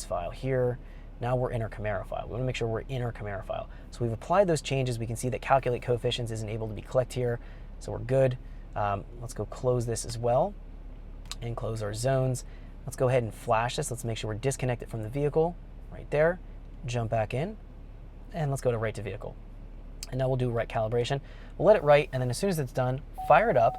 file here. Now we're in our Camaro file. We want to make sure we're in our Camaro file. So we've applied those changes. We can see that calculate coefficients isn't able to be clicked here, so we're good. Let's go close this as well and close our zones. Let's go ahead and flash this. Let's make sure we're disconnected from the vehicle right there. Jump back in, and let's go to right to vehicle. And now we'll do right calibration. We'll let it write, and then as soon as it's done, fire it up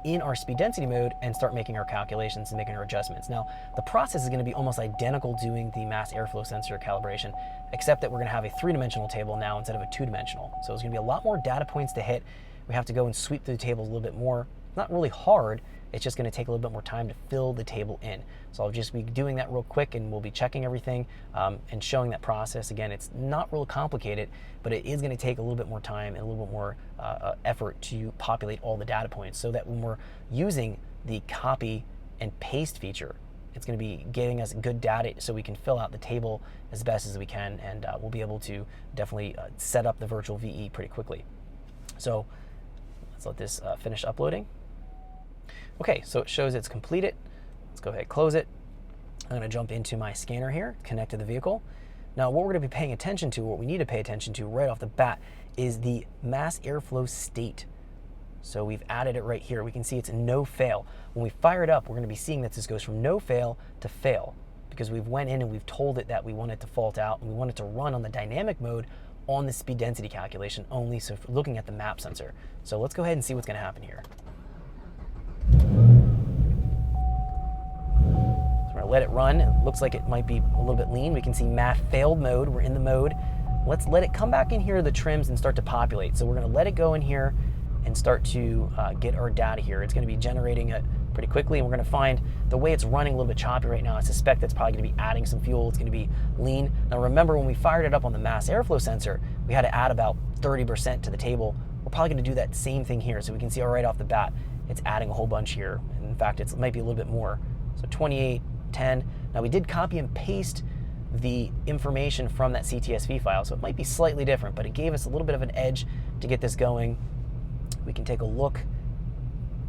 in our speed density mode and start making our calculations and making our adjustments. Now, the process is going to be almost identical doing the mass airflow sensor calibration, except that we're going to have a 3-dimensional table now instead of a 2-dimensional. So it's going to be a lot more data points to hit. We have to go and sweep through the tables a little bit more. Not really hard, it's just going to take a little bit more time to fill the table in. So I'll just be doing that real quick, and we'll be checking everything and showing that process. Again, it's not real complicated, but it is going to take a little bit more time and a little bit more effort to populate all the data points, so that when we're using the copy and paste feature, it's going to be giving us good data so we can fill out the table as best as we can, and we'll be able to definitely set up the virtual VE pretty quickly. So let's let this finish uploading. Okay, so it shows it's completed. Let's go ahead and close it. I'm going to jump into my scanner here, connect to the vehicle. Now, what we're going to be paying attention to, what we need to pay attention to right off the bat, is the mass airflow state. So we've added it right here. We can see it's no fail. When we fire it up, we're going to be seeing that this goes from no fail to fail, because we've went in and we've told it that we want it to fault out, and we want it to run on the dynamic mode on the speed density calculation only, so if we're looking at the map sensor. So let's go ahead and see what's going to happen here. So we're going to let it run. It looks like it might be a little bit lean. We can see math failed mode. We're in the mode. Let's let it come back in here, the trims, and start to populate. So we're going to let it go in here and start to get our data here. It's going to be generating it pretty quickly, and we're going to find the way it's running a little bit choppy right now. I suspect that's probably going to be adding some fuel. It's going to be lean. Now remember, when we fired it up on the mass airflow sensor, we had to add about 30% to the table. We're probably going to do that same thing here. So we can see right off the bat, it's adding a whole bunch here. And in fact, it might be a little bit more. So 28, 10. Now we did copy and paste the information from that CTSV file, so it might be slightly different, but it gave us a little bit of an edge to get this going. We can take a look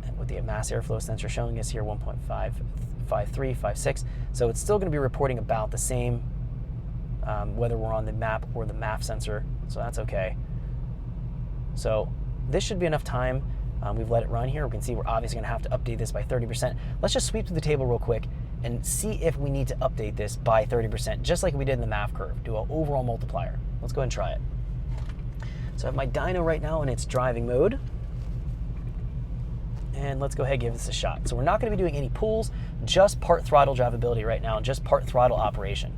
at what the mass airflow sensor showing us here, 1.553, 56. So it's still going to be reporting about the same, whether we're on the map or the MAF sensor, so that's okay. So this should be enough time. We've let it run here. We can see we're obviously going to have to update this by 30%. Let's just sweep through the table real quick and see if we need to update this by 30%, just like we did in the MAF curve. Do an overall multiplier. Let's go ahead and try it. So I have my dyno right now in its driving mode. And let's go ahead and give this a shot. So we're not going to be doing any pulls, just part throttle drivability right now, just part throttle operation.